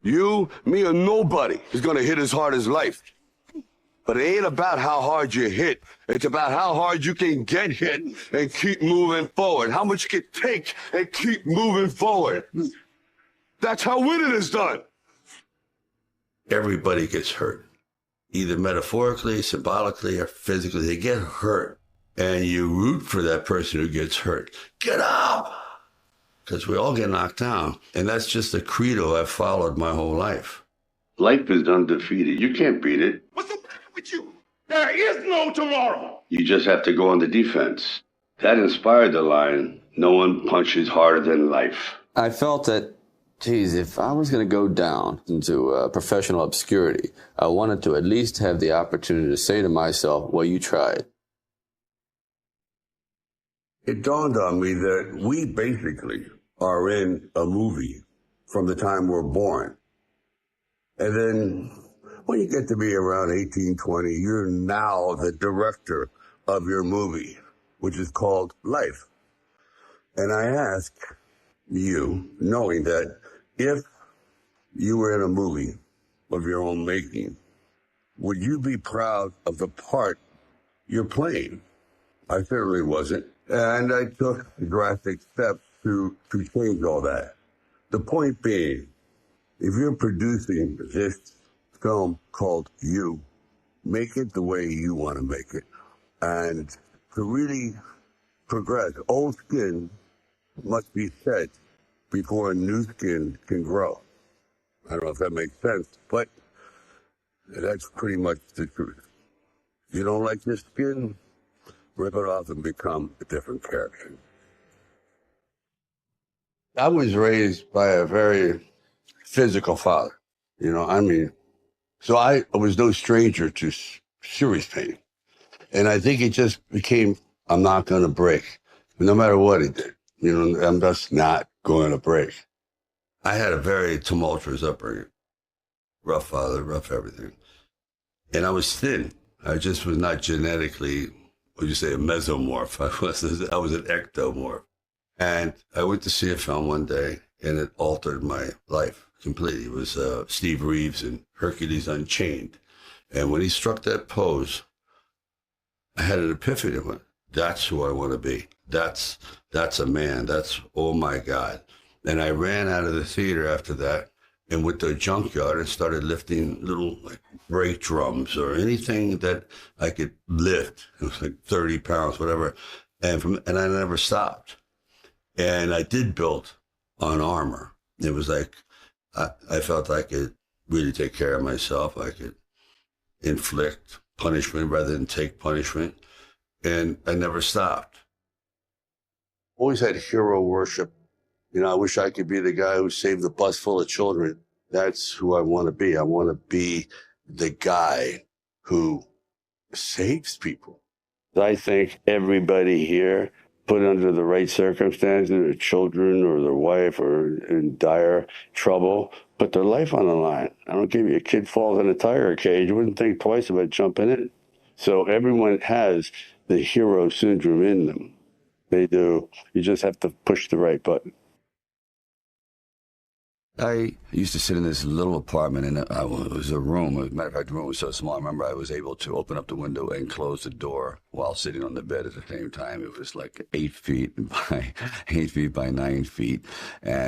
You, me, or nobody is gonna hit as hard as life. But it ain't about how hard you hit. It's about how hard you can get hit and keep moving forward. How much you can take and keep moving forward. That's how winning is done. Everybody gets hurt. Either metaphorically, symbolically, or physically. They get hurt. And you root for that person who gets hurt. Get up! Because we all get knocked down. And that's just a credo I've followed my whole life. Life is undefeated. You can't beat it. What's the matter with you? There is no tomorrow. You just have to go on the defense. That inspired the line, no one punches harder than life. I felt that, geez, if I was going to go down into professional obscurity, I wanted to at least have the opportunity to say to myself, well, you tried. It dawned on me that we basically are in a movie from the time we're born. And then when you get to be around 18, 20, you're now the director of your movie, which is called life. And I ask you, knowing that if you were in a movie of your own making, would you be proud of the part you're playing? I certainly wasn't. And I took drastic steps to change all that. The point being, if you're producing this film called You, make it the way you want to make it. And to really progress, old skin must be shed before a new skin can grow. I don't know if that makes sense, but that's pretty much the truth. If you don't like your skin, rip it off and become a different character. I was raised by a very physical father, so I was no stranger to serious pain. And I think it just became, I'm not going to break, no matter what he did. I'm just not going to break. I had a very tumultuous upbringing. Rough father, rough everything. And I was thin. I just was not genetically, would you say, a mesomorph. I was an ectomorph. And I went to see a film one day, and it altered my life completely. It was Steve Reeves in Hercules Unchained. And when he struck that pose, I had an epiphany. I went, that's who I want to be. That's a man. That's, oh my God. And I ran out of the theater after that and went to a junkyard and started lifting little brake drums or anything that I could lift. It was like 30 pounds, whatever. And I never stopped. And I did build on armor. It was like, I felt I could really take care of myself. I could inflict punishment rather than take punishment. And I never stopped. Always had hero worship. I wish I could be the guy who saved the bus full of children. That's who I want to be. I want to be the guy who saves people. I think everybody here, put under the right circumstances, their children or their wife are in dire trouble, put their life on the line. I don't give you, a kid falls in a tire cage, you wouldn't think twice about jumping in. So everyone has the hero syndrome in them. They do. You just have to push the right button. I used to sit in this little apartment, and it was a room. As a matter of fact, the room was so small, I remember I was able to open up the window and close the door while sitting on the bed at the same time. It was like 8 feet by 8 feet by 9 feet.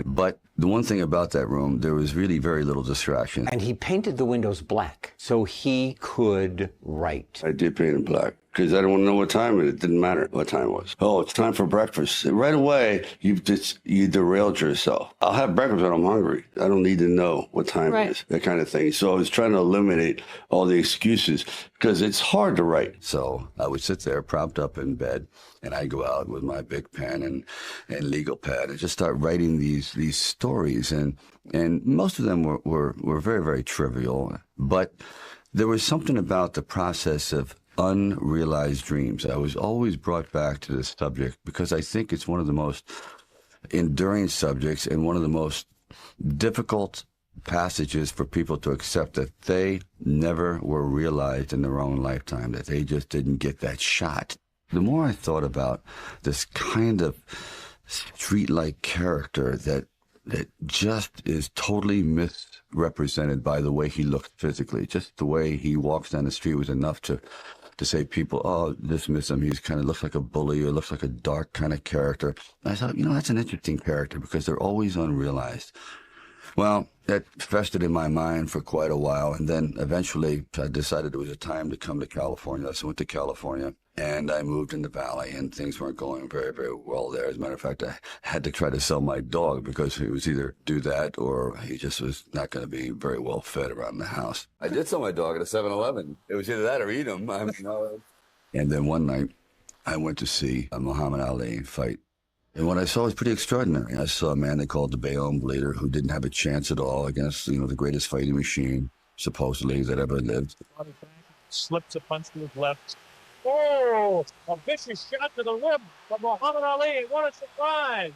But the one thing about that room, there was really very little distraction. And he painted the windows black so he could write. I did paint it black because I didn't want to know what time it didn't matter what time it was. Oh, it's time for breakfast. And right away, you derailed yourself. I'll have breakfast when I'm hungry. I don't need to know what time it is, that kind of thing. So I was trying to eliminate all the excuses because it's hard to write. So I would sit there propped up in bed, and I'd go out with my big pen and legal pad and just start writing these stories. And most of them were very, very trivial. But there was something about the process of unrealized dreams. I was always brought back to this subject because I think it's one of the most enduring subjects and one of the most difficult passages for people to accept, that they never were realized in their own lifetime, that they just didn't get that shot. The more I thought about this kind of street-like character that that just is totally misrepresented by the way he looked physically. Just the way he walks down the street was enough to say people, oh, dismiss him. He's kind of looks like a bully or looks like a dark kind of character. And I thought, that's an interesting character because they're always unrealized. Well, that festered in my mind for quite a while, and then eventually I decided it was a time to come to California. So I went to California, and I moved in the Valley, and things weren't going very, very well there. As a matter of fact, I had to try to sell my dog because it was either do that or he just was not going to be very well fed around the house. I did sell my dog at a 7-Eleven. It was either that or eat him. And then one night, I went to see a Muhammad Ali fight. And what I saw was pretty extraordinary. I saw a man they called the Bayonne Bleeder who didn't have a chance at all against, the greatest fighting machine, supposedly, that ever lived. Slips a punch to his left. Oh, a vicious shot to the rib from Muhammad Ali. What a surprise.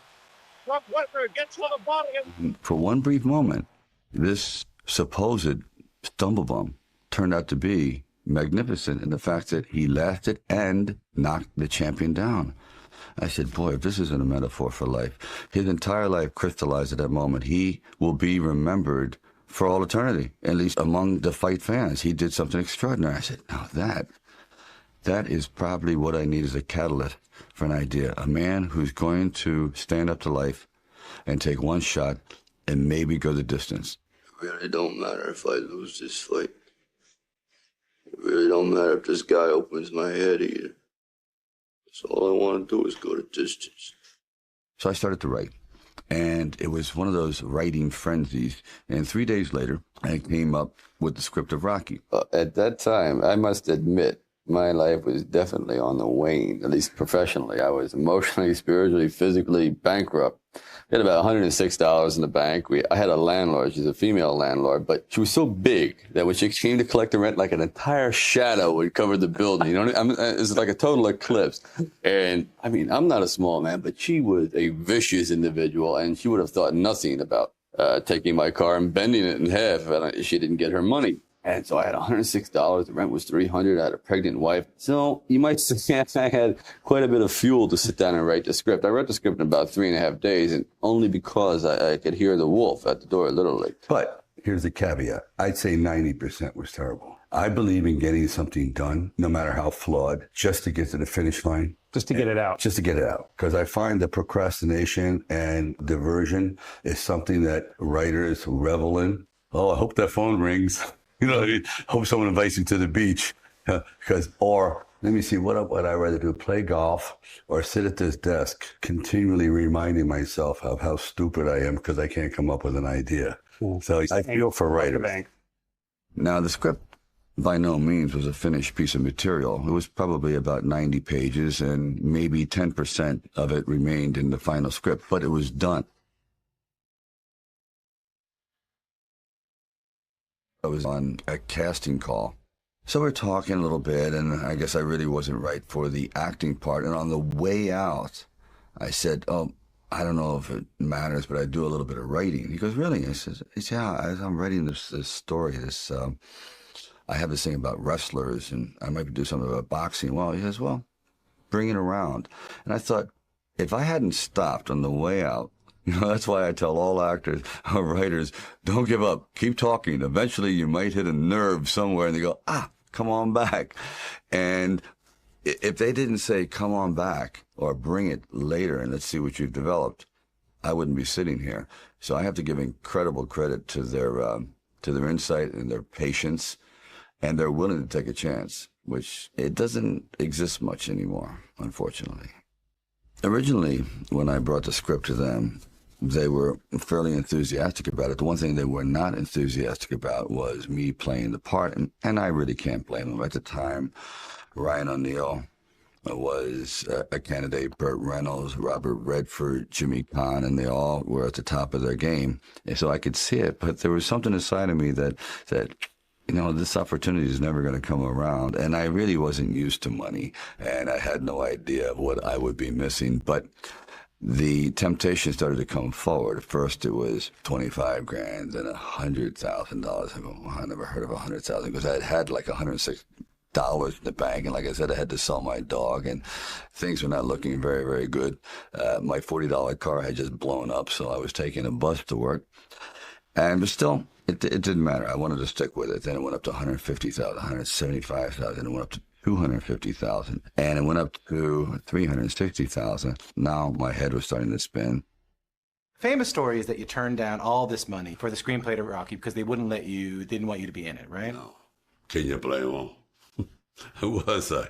Brock Lesnar gets on the body. For one brief moment, this supposed stumblebum turned out to be magnificent in the fact that he lasted and knocked the champion down. I said, boy, if this isn't a metaphor for life, his entire life crystallized at that moment. He will be remembered for all eternity, at least among the fight fans. He did something extraordinary. I said, now that is probably what I need as a catalyst for an idea. A man who's going to stand up to life and take one shot and maybe go the distance. It really don't matter if I lose this fight. It really don't matter if this guy opens my head either. So all I want to do is go the distance. So I started to write, and it was one of those writing frenzies. And 3 days later, I came up with the script of Rocky. At that time, I must admit, my life was definitely on the wane, at least professionally. I was emotionally, spiritually, physically bankrupt. We had about $106 in the bank. I had a landlord. She's a female landlord, but she was so big that when she came to collect the rent, like an entire shadow would cover the building. It's like a total eclipse. And I mean, I'm not a small man, but she was a vicious individual, and she would have thought nothing about taking my car and bending it in half if she didn't get her money. And so I had $106. The rent was $300. I had a pregnant wife. So you might say I had quite a bit of fuel to sit down and write the script. I wrote the script in about 3.5 days, and only because I could hear the wolf at the door, literally. But here's the caveat. I'd say 90% was terrible. I believe in getting something done, no matter how flawed, just to get to the finish line. Just to get it out. Just to get it out. Because I find that procrastination and diversion is something that writers revel in. Oh, I hope that phone rings. I hope someone invites you to the beach. Or let me see, what would I rather do? Play golf or sit at this desk, continually reminding myself of how stupid I am because I can't come up with an idea. So I feel for writers. Now, the script by no means was a finished piece of material. It was probably about 90 pages, and maybe 10% of it remained in the final script, but it was done. I was on a casting call. So we're talking a little bit, and I guess I really wasn't right for the acting part. And on the way out, I said, oh, I don't know if it matters, but I do a little bit of writing. He goes, really? I said, yeah, as I'm writing this story, I have this thing about wrestlers, and I might do something about boxing. Well, he says, well, bring it around. And I thought, if I hadn't stopped on the way out, that's why I tell all actors or writers, don't give up. Keep talking. Eventually, you might hit a nerve somewhere, and they go, come on back. And if they didn't say, come on back, or bring it later, and let's see what you've developed, I wouldn't be sitting here. So I have to give incredible credit to their insight and their patience, and they're willing to take a chance, which it doesn't exist much anymore, unfortunately. Originally, when I brought the script to them, they were fairly enthusiastic about it. The one thing they were not enthusiastic about was me playing the part, and I really can't blame them. At the time, Ryan O'Neal was a candidate, Burt Reynolds, Robert Redford, Jimmy Caan, and they all were at the top of their game. And so I could see it, but there was something inside of me that this opportunity is never going to come around. And I really wasn't used to money, and I had no idea of what I would be missing. But the temptation started to come forward. At first, it was $25,000 and $100,000. I go, well, I never heard of $100,000 because I had like $106 dollars in the bank. And like I said, I had to sell my dog, and things were not looking very, very good. My $40 car had just blown up, so I was taking a bus to work. But still, it didn't matter. I wanted to stick with it. Then it went up to 150,000, 175,000. It went up to 250,000, and it went up to 360,000. Now my head was starting to spin. Famous story is that you turned down all this money for the screenplay to Rocky because they didn't want you to be in it, right? No. Can you blame them? Who was I?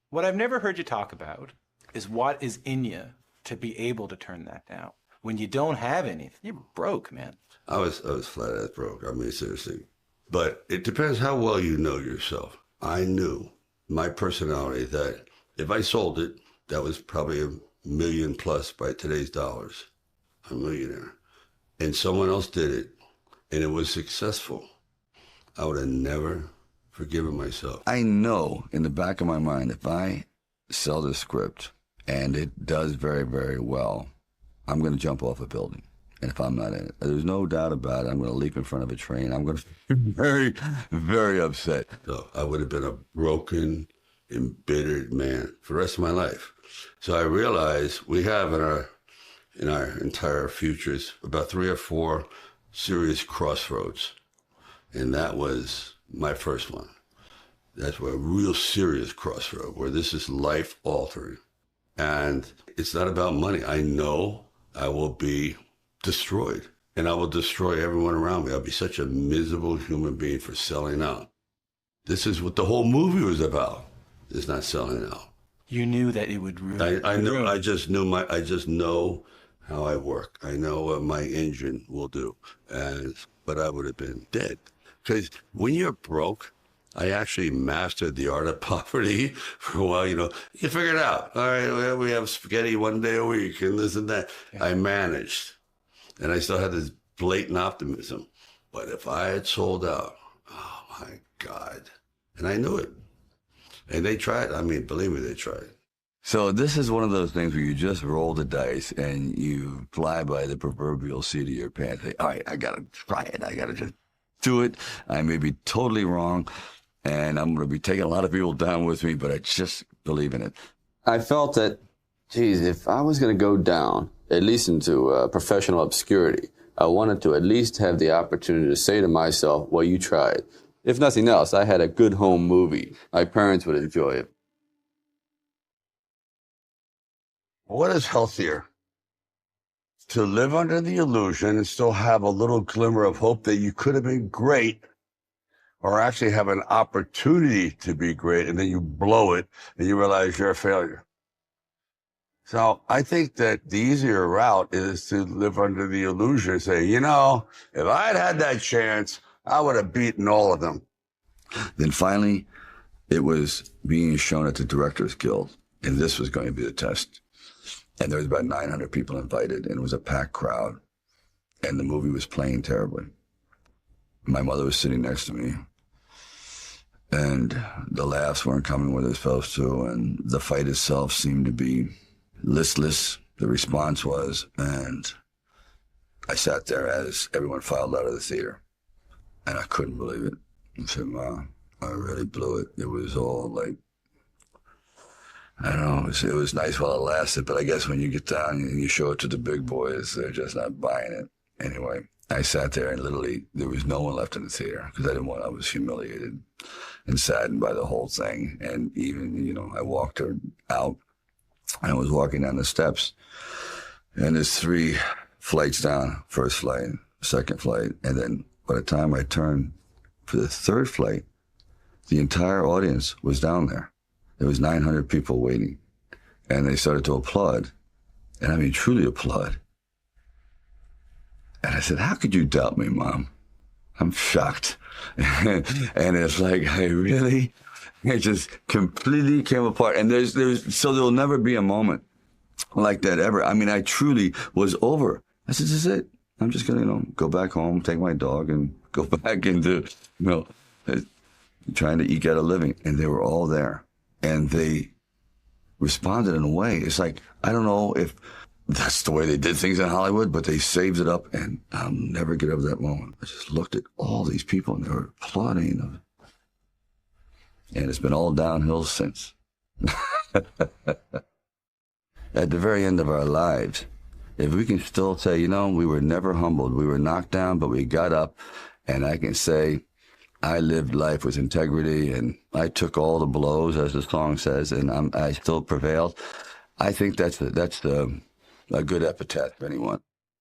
What I've never heard you talk about is what is in you to be able to turn that down. When you don't have anything, you're broke, man. I was flat ass broke. I mean, seriously. But it depends how well you know yourself. I knew my personality that if I sold it, that was probably $1 million plus by today's dollars. A millionaire. And someone else did it, and it was successful. I would have never forgiven myself. I know in the back of my mind, if I sell this script and it does very, very well, I'm going to jump off a building. And if I'm not in it, there's no doubt about it. I'm going to leap in front of a train. I'm going to be very, very upset. So I would have been a broken, embittered man for the rest of my life. So I realized we have in our entire futures about 3 or 4 serious crossroads. And that was my first one. That's a real serious crossroad where this is life altering. And it's not about money. I know I will be destroyed, and I will destroy everyone around me. I'll be such a miserable human being for selling out. This is what the whole movie was about, is not selling out. You knew that it would ruin. I know. I just know how I work. I know what my engine will do. But I would have been dead. Because when you're broke, I actually mastered the art of poverty for a while. You figure it out. All right, well, we have spaghetti one day a week and this and that. Yeah. I managed. And I still had this blatant optimism. But if I had sold out, oh my God. And I knew it. And they tried. I mean, believe me, they tried. So this is one of those things where you just roll the dice and you fly by the proverbial seat of your pants. Say, all right, I got to try it. I got to just do it. I may be totally wrong, and I'm going to be taking a lot of people down with me, but I just believe in it. I felt that, geez, if I was going to go down, at least into professional obscurity, I wanted to at least have the opportunity to say to myself, well, you tried. If nothing else, I had a good home movie. My parents would enjoy it. What is healthier? To live under the illusion and still have a little glimmer of hope that you could have been great, or actually have an opportunity to be great, and then you blow it and you realize you're a failure. So I think that the easier route is to live under the illusion and say, if I'd had that chance, I would have beaten all of them. Then finally, it was being shown at the Directors Guild, and this was going to be the test. And there was about 900 people invited, and it was a packed crowd, and the movie was playing terribly. My mother was sitting next to me, and the laughs weren't coming where they're supposed to, and the fight itself seemed to be listless, the response was, and I sat there as everyone filed out of the theater, and I couldn't believe it. I said, wow, I really blew it. It was all like, I don't know, it was nice while it lasted, but I guess when you get down and you show it to the big boys, they're just not buying it. Anyway, I sat there and literally there was no one left in the theater because I was humiliated and saddened by the whole thing. And even, I walked her out and I was walking down the steps and there's 3 flights down, first flight, second flight. And then by the time I turned for the 3rd flight, the entire audience was down there. There was 900 people waiting, and they started to applaud, and I mean truly applaud. And I said, how could you doubt me, Mom? I'm shocked. And it's like, it just completely came apart. And so there'll never be a moment like that ever. I mean, I truly was over. I said, this is it. I'm just going to, go back home, take my dog, and go back into, trying to eke out a living. And they were all there. And they responded in a way. It's like, I don't know if that's the way they did things in Hollywood, but they saved it up, and I'll never get over that moment. I just looked at all these people, and they were applauding. And it's been all downhill since. At the very end of our lives, if we can still say, you know, we were never humbled, we were knocked down, but we got up, and I can say, I lived life with integrity, and I took all the blows, as the song says, and I still prevailed. I think that's a good epitaph for anyone.